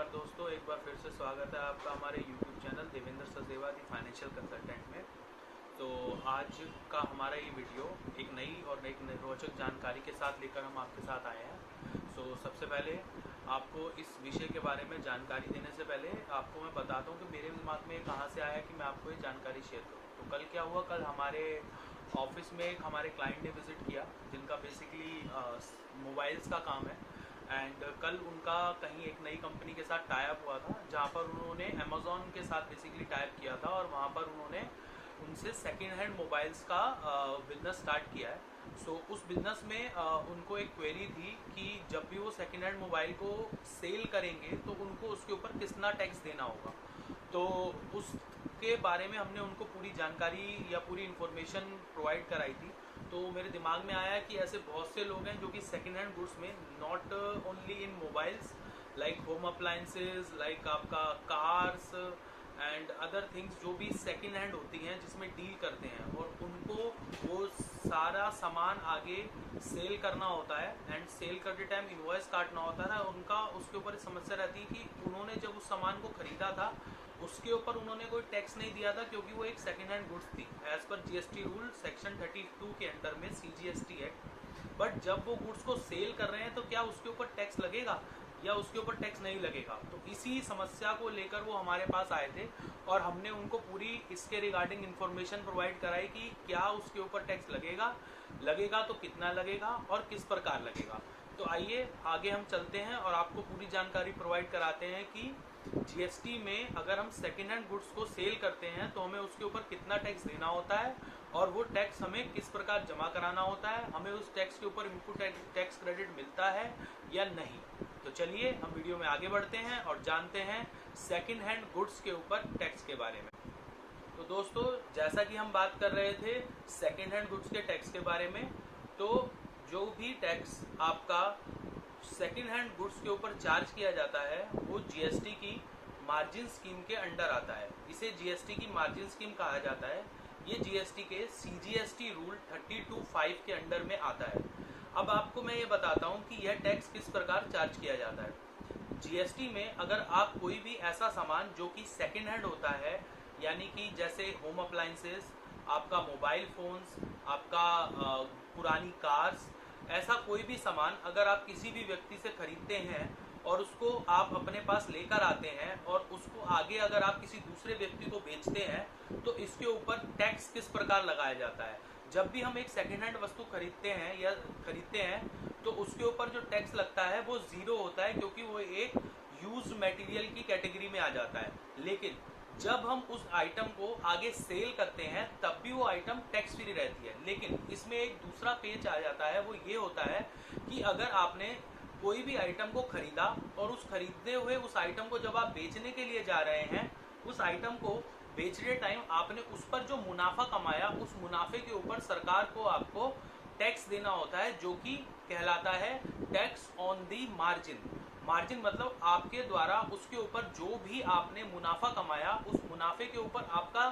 दोस्तों, एक बार फिर से स्वागत है आपका हमारे YouTube channel Devendra Sachdeva the financial consultant में। तो आज का हमारा ये वीडियो एक नई और एक रोचक जानकारी के साथ लेकर हम आपके साथ आए हैं। सबसे पहले आपको इस विषय के बारे में जानकारी देने से पहले आपको मैं बताता हूँ कि मेरे दिमाग में कहाँ से आया कि मैं आपको ये जानकारी शेयर करूँ। तो कल क्या हुआ, कल हमारे ऑफिस में एक हमारे क्लाइंट ने विज़िट किया जिनका बेसिकली मोबाइल्स का काम है। एंड कल उनका कहीं एक नई कंपनी के साथ टाइप हुआ था, जहाँ पर उन्होंने अमेज़ॉन के साथ बेसिकली टाइप किया था और वहाँ पर उन्होंने उनसे सेकेंड हैंड मोबाइल्स का बिज़नेस स्टार्ट किया है। उस बिज़नेस में उनको एक क्वेरी थी कि जब भी वो सेकेंड हैंड मोबाइल को सेल करेंगे तो उनको उसके ऊपर कितना टैक्स देना होगा। तो उसके बारे में हमने उनको पूरी जानकारी या पूरी इन्फॉर्मेशन प्रोवाइड कराई थी। तो मेरे दिमाग में आया कि ऐसे बहुत से लोग हैं जो कि सेकेंड हैंड गुड्स में not only in mobiles like home appliances, like आपका कार्स एंड अदर थिंग्स जो भी सेकेंड हैंड होती हैं जिसमें डील करते हैं, और उनको वो सारा सामान आगे सेल करना होता है एंड सेल करते टाइम इनवॉइस काटना होता है। उनका उसके ऊपर समस्या रहती है कि उन्होंने जब उस सामान को खरीदा था उसके ऊपर उन्होंने कोई टैक्स नहीं दिया था, क्योंकि वो एक सेकेंड हैंड गुड्स थी as per GST rule section 32 के अंडर में सीजीएसटी एक्ट। बट जब वो गुड्स को सेल कर रहे हैं तो क्या उसके ऊपर टैक्स लगेगा या उसके ऊपर टैक्स नहीं लगेगा। तो इसी समस्या को लेकर वो हमारे पास आए थे और हमने उनको पूरी इसके रिगार्डिंग इन्फॉर्मेशन प्रोवाइड कराई कि क्या उसके ऊपर टैक्स लगेगा तो कितना लगेगा और किस प्रकार लगेगा। तो आइए आगे हम चलते हैं और आपको पूरी जानकारी प्रोवाइड कराते हैं कि जीएसटी में अगर हम सेकेंड हैंड गुड्स को सेल करते हैं तो हमें उसके ऊपर कितना टैक्स देना होता है और वो टैक्स हमें किस प्रकार जमा कराना होता है, हमें उस टैक्स के ऊपर इनपुट टैक्स क्रेडिट मिलता है या नहीं। तो चलिए हम वीडियो में आगे बढ़ते हैं और जानते हैं सेकेंड हैंड गुड्स के ऊपर टैक्स के बारे में। तो दोस्तों, जैसा कि हम बात कर रहे थे सेकेंड हैंड गुड्स के टैक्स के बारे में, तो जो भी टैक्स आपका सेकेंड हैंड गुड्स के ऊपर चार्ज किया जाता है वो जीएसटी की मार्जिन स्कीम के अंडर आता है। इसे जीएसटी की मार्जिन स्कीम कहा जाता है। ये जीएसटी के सीजीएसटी रूल 32(5) के अंडर में आता है। अब आपको मैं ये बताता हूँ कि यह टैक्स किस प्रकार चार्ज किया जाता है। जीएसटी में अगर आप कोई भी ऐसा सामान जो कि सेकेंड हैंड होता है, यानी कि जैसे होम अप्लाइंसेस, आपका मोबाइल फोन्स, आपका पुरानी कार्स, ऐसा कोई भी सामान अगर आप किसी भी व्यक्ति से खरीदते हैं और उसको आप अपने पास लेकर आते हैं और उसको आगे अगर आप किसी दूसरे व्यक्ति को बेचते हैं तो इसके ऊपर टैक्स किस प्रकार लगाया जाता है। जब भी हम एक सेकेंड हैंड वस्तु खरीदते हैं तो उसके ऊपर जो टैक्स लगता है वो जीरो होता है, क्योंकि वो एक यूज्ड मटेरियल की कैटेगरी में आ जाता है। लेकिन जब हम उस आइटम को आगे सेल करते हैं तब भी वो आइटम टैक्स फ्री रहती है। लेकिन इसमें एक दूसरा पेच आ जाता है, वो ये होता है कि अगर आपने कोई भी आइटम को खरीदा और उस खरीदे हुए उस आइटम को जब आप बेचने के लिए जा रहे हैं, उस आइटम को बेचने टाइम आपने उस पर जो मुनाफा कमाया उस मुनाफे के ऊपर सरकार को आपको टैक्स देना होता है, जो कि कहलाता है tax on the margin. Margin मतलब आपके द्वारा उसके ऊपर जो भी आपने मुनाफा कमाया उस मुनाफे के ऊपर आपका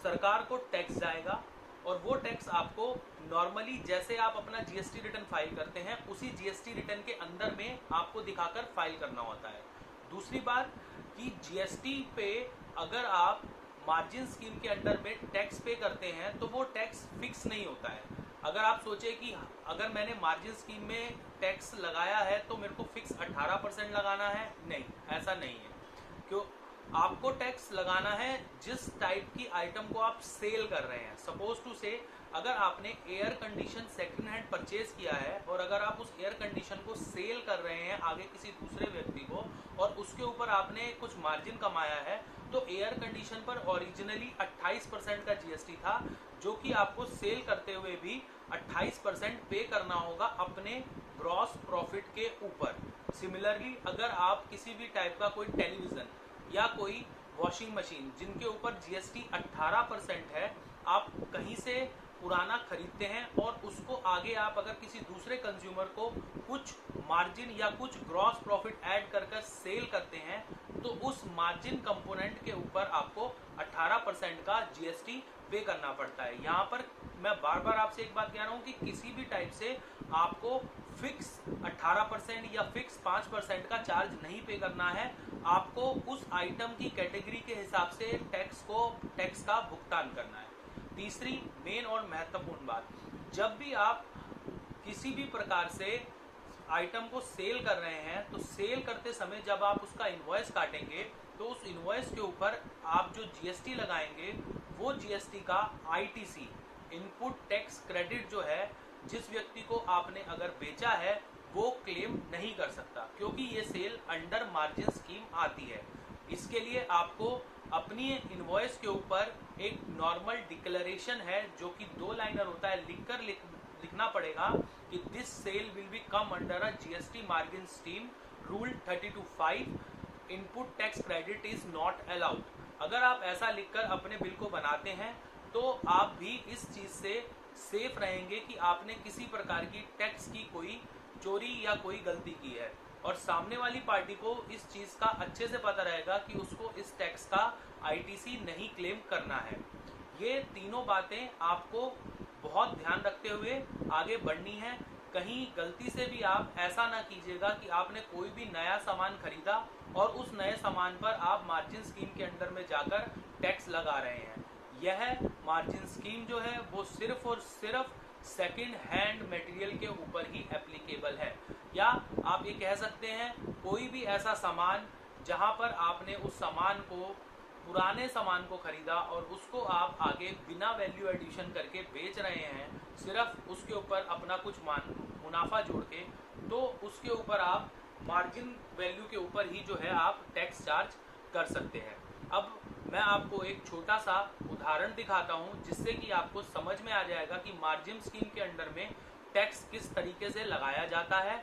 सरकार को टैक्स जाएगा, और वो टैक्स आपको नॉर्मली जैसे आप अपना जीएसटी रिटर्न फाइल करते हैं उसी जीएसटी रिटर्न के अंदर में आपको दिखाकर फाइल करना होता है। दूसरी बात कि जीएसटी पे अगर आप मार्जिन स्कीम के अंडर में टैक्स पे करते हैं तो वो टैक्स फिक्स नहीं होता है। अगर आप सोचे कि अगर मैंने मार्जिन स्कीम में टैक्स लगाया है तो मेरे को फिक्स 18% लगाना है, नहीं, ऐसा नहीं है। क्यों? आपको टैक्स लगाना है जिस टाइप की आइटम को आप सेल कर रहे हैं। सपोज टू से अगर आपने air condition second hand purchase किया है और अगर आप उस एयर कंडीशन को सेल कर रहे हैं आगे किसी दूसरे व्यक्ति को और उसके ऊपर आपने कुछ मार्जिन कमाया है, तो एयर कंडीशन पर ओरिजिनली 28% का जीएसटी था, जो कि आपको सेल करते हुए भी 28% पे करना होगा अपने ग्रॉस प्रॉफिट के ऊपर। सिमिलरली अगर आप किसी भी टाइप का कोई टेलीविजन या कोई वॉशिंग मशीन जिनके ऊपर जीएसटी 18% है, आप कहीं से पुराना खरीदते हैं और उसको आगे आप अगर किसी दूसरे कंज्यूमर को कुछ मार्जिन या कुछ ग्रॉस प्रॉफिट ऐड कर सेल करते हैं, तो उस मार्जिन कंपोनेंट के ऊपर आपको 18% का जीएसटी पे करना पड़ता है। यहाँ पर मैं बार बार आपसे एक बात कह रहा हूँ कि किसी भी टाइप से आपको फिक्स 18% या फिक्स 5% का चार्ज नहीं पे करना है। आपको उस आइटम की कैटेगरी के हिसाब से टैक्स का भुगतान करना है। तीसरी मेन और महत्वपूर्ण बात, जब भी आप किसी भी प्रकार से आइटम को सेल कर रहे हैं तो सेल करते समय जब आप उसका इनवॉइस काटेंगे तो उस इनवॉइस के ऊपर आप जो जीएसटी लगाएंगे वो जीएसटी का आईटीसी इनपुट टैक्स क्रेडिट जो है जिस व्यक्ति को आपने अगर बेचा है वो क्लेम नहीं कर सकता, क्योंकि ये सेल अंडर मार्जिन स्कीम आती है। इसके लिए आपको अपनी इनवॉइस के ऊपर एक नॉर्मल डिक्लेरेशन है जो कि 2 लाइनर होता है, लिखना पड़ेगा कि this sale will be come under a GST margin scheme rule 32(5) input tax credit is not allowed. अगर आप ऐसा लिखकर अपने बिल को बनाते हैं तो आप भी इस चीज से सेफ रहेंगे कि आपने किसी प्रकार की टैक्स की कोई चोरी या कोई गलती की है, और सामने वाली पार्टी को इस चीज का अच्छे से पता रहेगा कि उसको इस टैक्स का आईटीसी नहीं क्लेम करना है। ये तीनों बातें आपको बहुत ध्यान रखते हुए आगे बढ़नी है। कहीं गलती से भी आप ऐसा ना कीजिएगा कि आपने कोई भी नया सामान खरीदा और उस नए सामान पर आप मार्जिन स्कीम के अंडर में जाकर टैक्स लगा रहे हैं। यह मार्जिन स्कीम जो है वो सिर्फ और सिर्फ सेकंड हैंड मटेरियल के ऊपर ही एप्लीकेबल है, या आप ये कह सकते हैं कोई भी ऐसा सामान जहां पर आपने उस सामान को पुराने सामान को खरीदा और उसको आप आगे बिना वैल्यू एडिशन करके बेच रहे हैं, सिर्फ उसके ऊपर अपना कुछ मुनाफा जोड़ के, तो उसके ऊपर आप मार्जिन वैल्यू के ऊपर ही जो है आप टैक्स चार्ज कर सकते हैं। अब मैं आपको एक छोटा सा उदाहरण दिखाता हूं जिससे कि आपको समझ में आ जाएगा कि मार्जिन स्कीम के अंडर में टैक्स किस तरीके से लगाया जाता है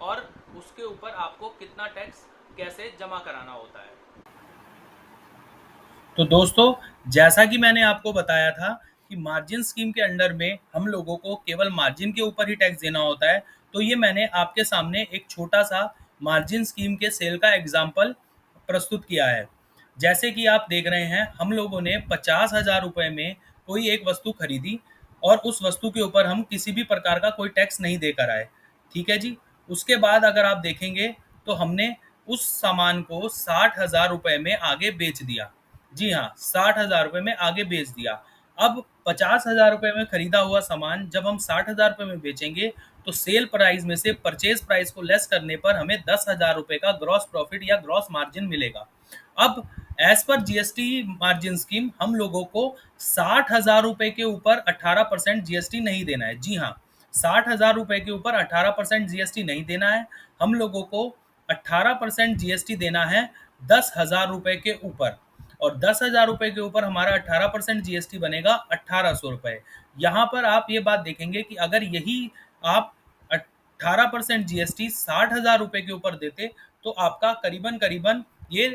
और उसके ऊपर आपको कितना टैक्स कैसे जमा कराना होता है। तो दोस्तों, जैसा कि मैंने आपको बताया था कि मार्जिन स्कीम के अंडर में हम लोगों को केवल मार्जिन के ऊपर ही टैक्स देना होता है, तो ये मैंने आपके सामने एक छोटा सा मार्जिन स्कीम के सेल का एग्जाम्पल प्रस्तुत किया है। जैसे कि आप देख रहे हैं, हम लोगों ने 50,000 रुपये में कोई एक वस्तु खरीदी और उस वस्तु के ऊपर हम किसी भी प्रकार का कोई टैक्स नहीं देकर आए। ठीक है जी। उसके बाद अगर आप देखेंगे तो हमने उस सामान को 60,000 रुपये में आगे बेच दिया। जी हाँ, 60,000 रुपये में आगे बेच दिया। अब 50,000 रुपये में खरीदा हुआ सामान जब हम 60,000 रुपये में बेचेंगे तो सेल प्राइस में से परचेज प्राइस को लेस करने पर हमें 10,000 रुपये का ग्रॉस प्रॉफिट या ग्रॉस मार्जिन मिलेगा। अब as per GST margin scheme हम लोगों को 60,000 रुपये के ऊपर 18% जीएसटी नहीं देना है। जी हाँ, 60,000 रुपये के ऊपर 18% जीएसटी नहीं देना है। हम लोगों को 18% जीएसटी देना है 10,000 रुपये के ऊपर, और 10,000 रुपये के ऊपर हमारा 18% जीएसटी बनेगा 1,800 रुपये। यहाँ पर आप ये बात देखेंगे कि अगर यही आप 18% जीएसटी 60,000 रुपये के ऊपर देते तो आपका करीबन करीबन ये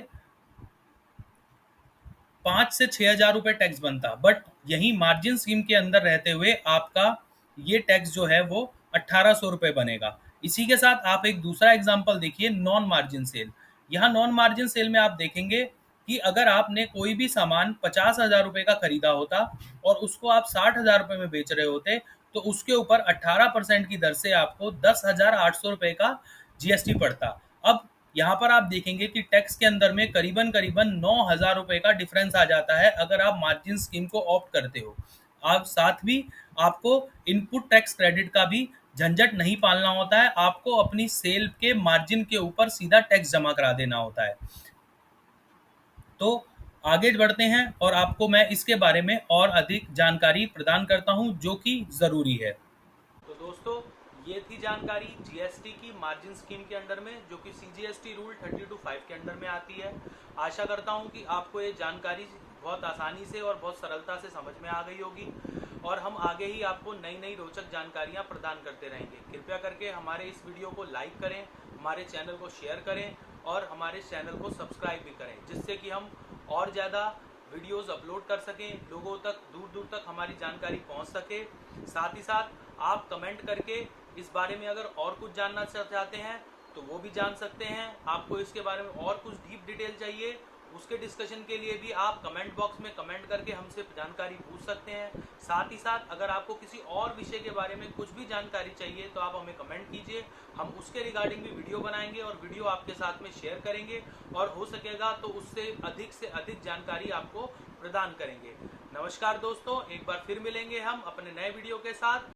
5 से 6,000 रुपये टैक्स बनता, बट यही मार्जिन स्कीम के अंदर रहते हुए आपका ये टैक्स जो है वो 1,800 रुपये बनेगा। इसी के साथ आप एक दूसरा एग्जांपल देखिए, नॉन मार्जिन सेल। यहाँ नॉन मार्जिन सेल में आप देखेंगे कि अगर आपने कोई भी सामान 50,000 रुपये का खरीदा होता और उसको आप 60,000 रुपये में बेच रहे होते तो उसके ऊपर 18% की दर से आपको 10,800 रुपये का जीएसटी पड़ता। अब यहाँ पर आप देखेंगे कि टैक्स के अंदर में करीबन करीबन 9,000 रुपये का डिफरेंस आ जाता है अगर आप मार्जिन स्कीम को ऑप्ट करते हो। आप साथ भी आपको इनपुट टैक्स क्रेडिट का भी झंझट नहीं पालना होता है, आपको अपनी सेल के मार्जिन के ऊपर सीधा टैक्स जमा करा देना होता है। तो आगे बढ़ते हैं और आपको मैं इसके बारे में और अधिक जानकारी प्रदान करता हूं जो कि ज़रूरी है। तो दोस्तों, ये थी जानकारी जीएसटी की मार्जिन स्कीम के अंडर में, जो कि सीजीएसटी रूल 32(5) के अंडर में आती है। आशा करता हूं कि आपको ये जानकारी बहुत आसानी से और बहुत सरलता से समझ में आ गई होगी, और हम आगे ही आपको नई नई रोचक जानकारियां प्रदान करते रहेंगे। कृपया करके हमारे इस वीडियो को लाइक करें, हमारे चैनल को शेयर करें और हमारे चैनल को सब्सक्राइब भी करें, जिससे कि हम और ज़्यादा वीडियोस अपलोड कर सकें, लोगों तक दूर दूर तक हमारी जानकारी पहुंच सके। साथ ही साथ आप कमेंट करके इस बारे में अगर और कुछ जानना चाहते हैं तो वो भी जान सकते हैं। आपको इसके बारे में और कुछ डीप डिटेल चाहिए उसके डिस्कशन के लिए भी आप कमेंट बॉक्स में कमेंट करके हमसे जानकारी पूछ सकते हैं। साथ ही साथ अगर आपको किसी और विषय के बारे में कुछ भी जानकारी चाहिए तो आप हमें कमेंट कीजिए, हम उसके रिगार्डिंग भी वीडियो बनाएंगे और वीडियो आपके साथ में शेयर करेंगे और हो सकेगा तो उससे अधिक जानकारी आपको प्रदान करेंगे। नमस्कार दोस्तों, एक बार फिर मिलेंगे हम अपने नए वीडियो के साथ।